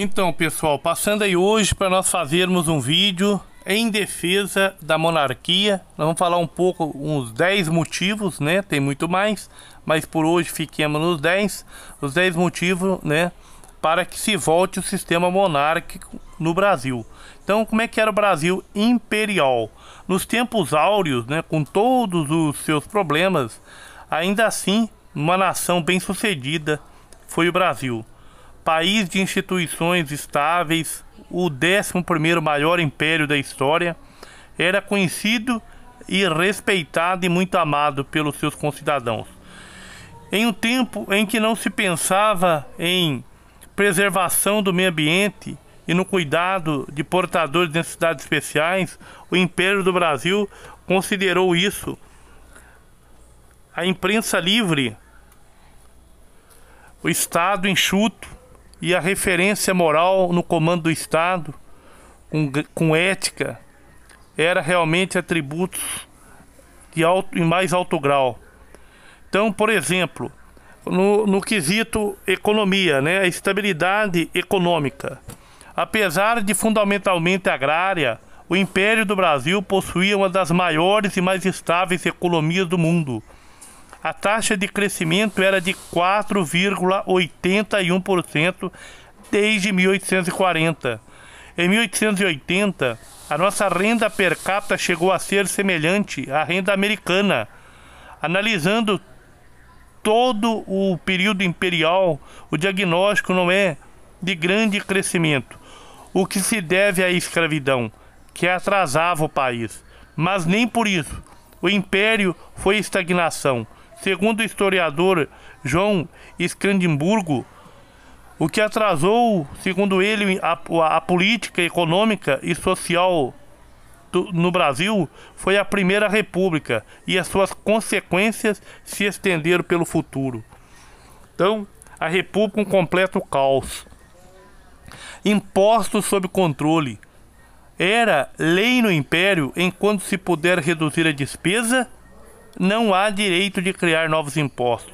Então, pessoal, passando aí hoje para nós fazermos um vídeo em defesa da monarquia. Nós vamos falar um pouco, uns 10 motivos, né? Tem muito mais, mas por hoje fiquemos nos 10. Os 10 motivos, né? Para que se volte o sistema monárquico no Brasil. Então, como é que era o Brasil imperial? Nos tempos áureos, né? Com todos os seus problemas, ainda assim, uma nação bem sucedida foi o Brasil. País de instituições estáveis, o 11º maior império da história, era conhecido e respeitado e muito amado pelos seus concidadãos. Em um tempo em que não se pensava em preservação do meio ambiente e no cuidado de portadores de necessidades especiais, o Império do Brasil considerou isso. A imprensa livre, o Estado enxuto e a referência moral no comando do Estado, com ética, era realmente atributos de mais alto grau. Então, por exemplo, no quesito economia, né, a estabilidade econômica. Apesar de fundamentalmente agrária, o Império do Brasil possuía uma das maiores e mais estáveis economias do mundo. A taxa de crescimento era de 4,81% desde 1840. Em 1880, a nossa renda per capita chegou a ser semelhante à renda americana. Analisando todo o período imperial, o diagnóstico não é de grande crescimento, o que se deve à escravidão, que atrasava o país. Mas nem por isso o império foi estagnação. Segundo o historiador João Scandimburgo, o que atrasou, segundo ele, a política econômica e social no Brasil foi a Primeira República, e as suas consequências se estenderam pelo futuro. Então, a República um completo caos. Impostos sob controle. Era lei no Império, enquanto se puder reduzir a despesa, não há direito de criar novos impostos.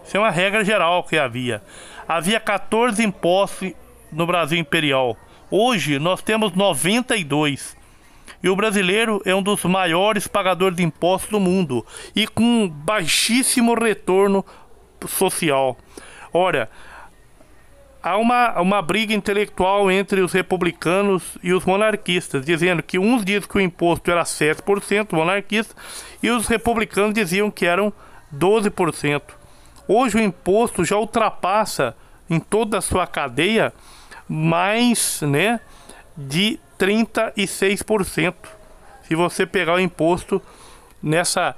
Isso é uma regra geral que havia. Havia 14 impostos no Brasil imperial. Hoje nós temos 92. E o brasileiro é um dos maiores pagadores de impostos do mundo, e com baixíssimo retorno social. Ora, há uma briga intelectual entre os republicanos e os monarquistas, dizendo que uns dizem que o imposto era 7% monarquista, e os republicanos diziam que eram 12%. Hoje o imposto já ultrapassa em toda a sua cadeia mais, né, de 36%. Se você pegar o imposto nessa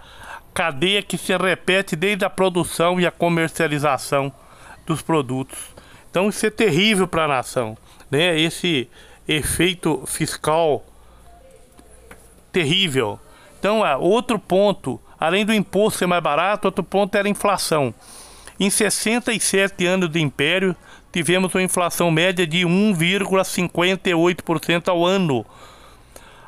cadeia que se repete desde a produção e a comercialização dos produtos. Então isso é terrível para a nação, né? Esse efeito fiscal terrível. Então, outro ponto, além do imposto ser mais barato, outro ponto era a inflação. Em 67 anos de império, tivemos uma inflação média de 1,58% ao ano,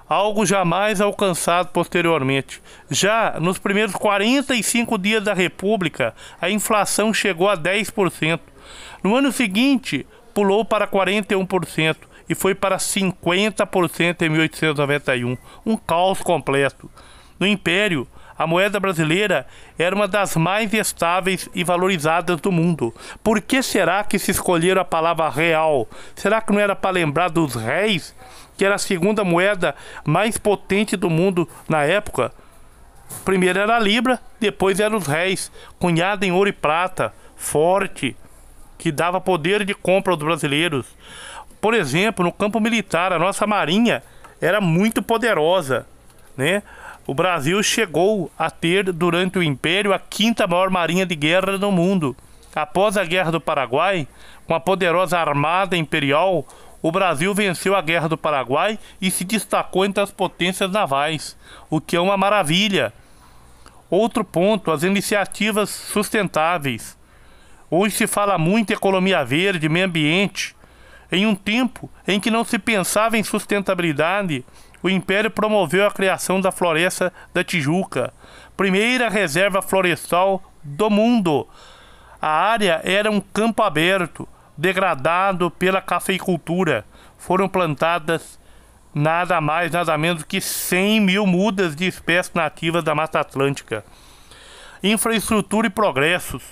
algo jamais alcançado posteriormente. Já nos primeiros 45 dias da República, a inflação chegou a 10%. No ano seguinte, pulou para 41% e foi para 50% em 1891. Um caos completo. No Império, a moeda brasileira era uma das mais estáveis e valorizadas do mundo. Por que será que se escolheram a palavra real? Será que não era para lembrar dos réis, que era a segunda moeda mais potente do mundo na época? Primeiro era a libra, depois eram os réis, cunhada em ouro e prata, forte, que dava poder de compra aos brasileiros. Por exemplo, no campo militar, a nossa marinha era muito poderosa, né? O Brasil chegou a ter, durante o Império, a 5ª maior marinha de guerra do mundo. Após a Guerra do Paraguai, com a poderosa armada imperial, o Brasil venceu a Guerra do Paraguai e se destacou entre as potências navais, o que é uma maravilha. Outro ponto, as iniciativas sustentáveis. Hoje se fala muito em economia verde, meio ambiente. Em um tempo em que não se pensava em sustentabilidade, o Império promoveu a criação da Floresta da Tijuca, primeira reserva florestal do mundo. A área era um campo aberto, degradado pela cafeicultura. Foram plantadas nada mais, nada menos que 100 mil mudas de espécies nativas da Mata Atlântica. Infraestrutura e progressos.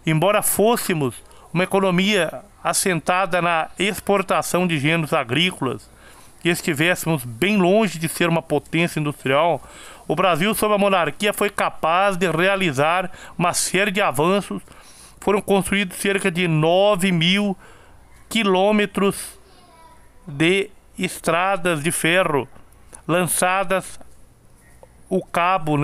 Embora fôssemos uma economia assentada na exportação de gêneros agrícolas e estivéssemos bem longe de ser uma potência industrial, o Brasil, sob a monarquia, foi capaz de realizar uma série de avanços. Foram construídos cerca de 9 mil quilômetros de estradas de ferro, lançado o cabo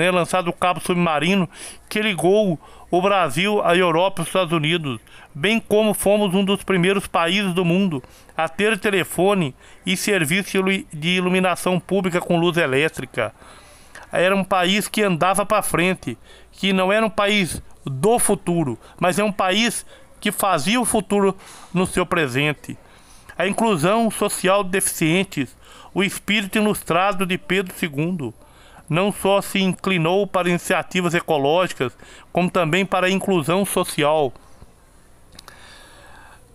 submarino que ligou o Brasil à Europa e aos Estados Unidos, bem como fomos um dos primeiros países do mundo a ter telefone e serviço de iluminação pública com luz elétrica. Era um país que andava para frente, que não era um país do futuro, mas é um país que fazia o futuro no seu presente. A inclusão social de deficientes, o espírito ilustrado de Pedro II, não só se inclinou para iniciativas ecológicas, como também para a inclusão social.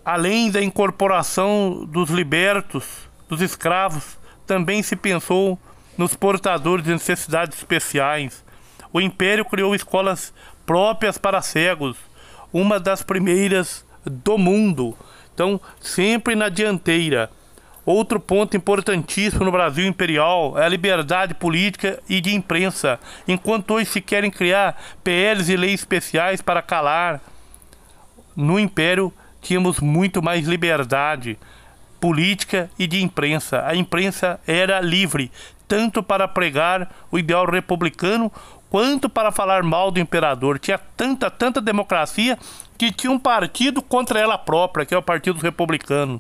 Além da incorporação dos libertos, dos escravos, também se pensou nos portadores de necessidades especiais. O Império criou escolas próprias para cegos, uma das primeiras do mundo. Então, sempre na dianteira. Outro ponto importantíssimo no Brasil imperial é a liberdade política e de imprensa. Enquanto hoje se querem criar PLs e leis especiais para calar, no Império tínhamos muito mais liberdade política e de imprensa. A imprensa era livre, tanto para pregar o ideal republicano, quanto para falar mal do imperador. Tinha tanta democracia que tinha um partido contra ela própria, que é o Partido Republicano.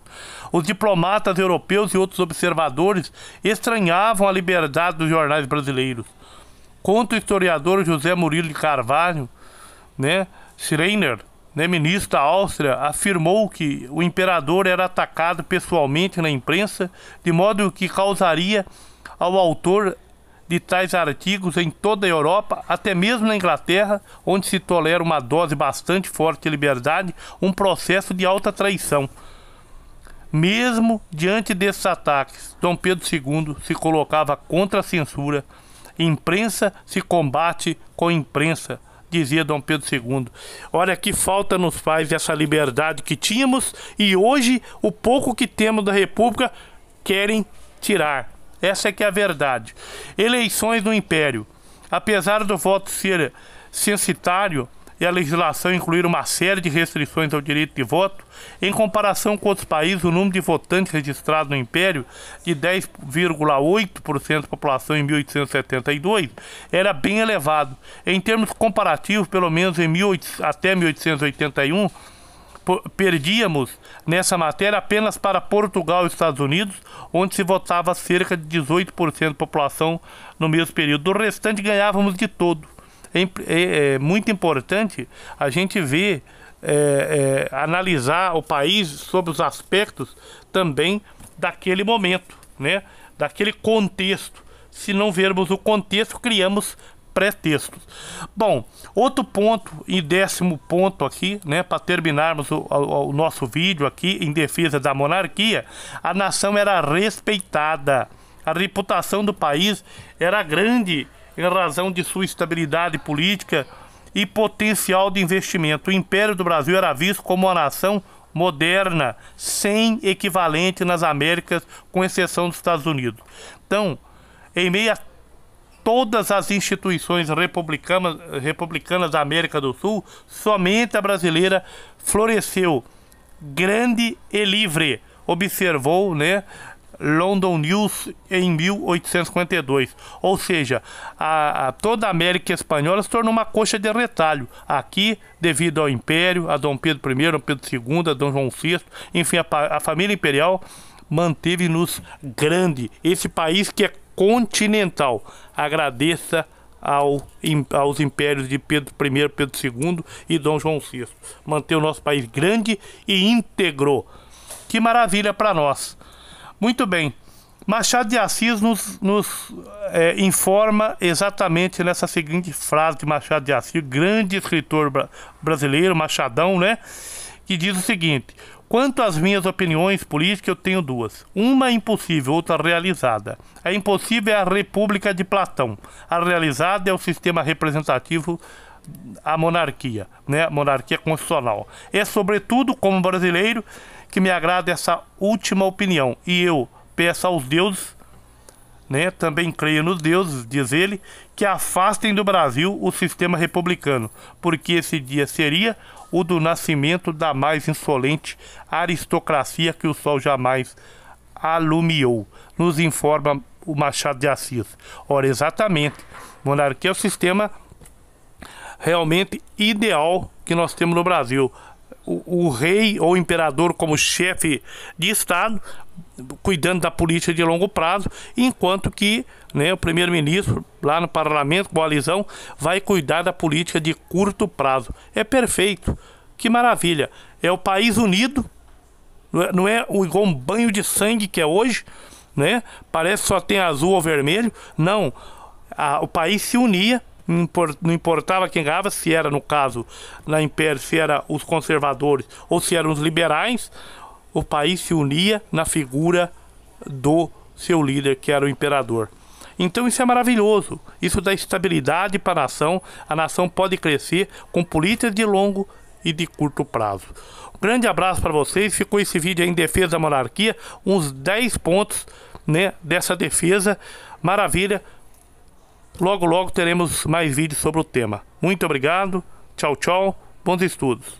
Os diplomatas europeus e outros observadores estranhavam a liberdade dos jornais brasileiros. Conta o historiador José Murilo de Carvalho, Schreiner, ministro da Áustria, afirmou que o imperador era atacado pessoalmente na imprensa, de modo que causaria ao autor de tais artigos em toda a Europa, até mesmo na Inglaterra, onde se tolera uma dose bastante forte de liberdade, um processo de alta traição. Mesmo diante desses ataques, Dom Pedro II se colocava contra a censura. Imprensa se combate com imprensa, dizia Dom Pedro II. Olha que falta nos faz essa liberdade que tínhamos e hoje o pouco que temos da República querem tirar. Essa é que é a verdade. Eleições no Império. Apesar do voto ser censitário e a legislação incluir uma série de restrições ao direito de voto, em comparação com outros países, o número de votantes registrados no Império, de 10,8% da população em 1872, era bem elevado. Em termos comparativos, pelo menos até 1881, perdíamos nessa matéria apenas para Portugal e Estados Unidos, onde se votava cerca de 18% da população no mesmo período. Do restante ganhávamos de todo. É muito importante a gente ver, analisar o país sob os aspectos também daquele momento, daquele contexto. Se não vermos o contexto, criamos pré-textos. Bom, outro ponto e 10º ponto aqui, para terminarmos o nosso vídeo aqui em defesa da monarquia, a nação era respeitada, a reputação do país era grande em razão de sua estabilidade política e potencial de investimento. O Império do Brasil era visto como uma nação moderna, sem equivalente nas Américas, com exceção dos Estados Unidos. Então, em meio a todas as instituições republicanas da América do Sul, somente a brasileira floresceu grande e livre, observou, London News em 1852. Ou seja, toda a América Espanhola se tornou uma coxa de retalho. Aqui, devido ao Império, a Dom Pedro I, Dom Pedro II, a Dom João VI, enfim, a família imperial manteve-nos grande. Esse país que é continental. Agradeça aos impérios de Pedro I, Pedro II e Dom João VI. Manter o nosso país grande e íntegro. Que maravilha para nós. Muito bem. Machado de Assis nos informa exatamente nessa seguinte frase de Machado de Assis, grande escritor brasileiro, Machadão, que diz o seguinte: Quanto às minhas opiniões políticas, eu tenho duas. Uma é impossível, outra realizada. A impossível é a República de Platão. A realizada é o sistema representativo, a monarquia, né? Monarquia constitucional. É, sobretudo, como brasileiro, que me agrada essa última opinião. E eu peço aos deuses, né? Também creio nos deuses, diz ele, que afastem do Brasil o sistema republicano, porque esse dia seria o do nascimento da mais insolente aristocracia que o sol jamais alumiou, nos informa o Machado de Assis. Ora, exatamente, monarquia é o sistema realmente ideal que nós temos no Brasil. O rei ou imperador como chefe de Estado, cuidando da política de longo prazo, enquanto que, né, o primeiro-ministro lá no parlamento, coalizão, vai cuidar da política de curto prazo. É perfeito, que maravilha. É o país unido, não é igual um banho de sangue que é hoje, né? Parece que só tem azul ou vermelho. Não, o país se unia. Não importava quem ganhava, se era, no caso, na Império, se era os conservadores ou se eram os liberais, o país se unia na figura do seu líder, que era o imperador. Então isso é maravilhoso, isso dá estabilidade para a nação pode crescer com políticas de longo e de curto prazo. Um grande abraço para vocês, ficou esse vídeo aí em defesa da monarquia, uns 10 pontos, né, dessa defesa, maravilha. Logo, logo teremos mais vídeos sobre o tema. Muito obrigado, tchau, tchau, bons estudos.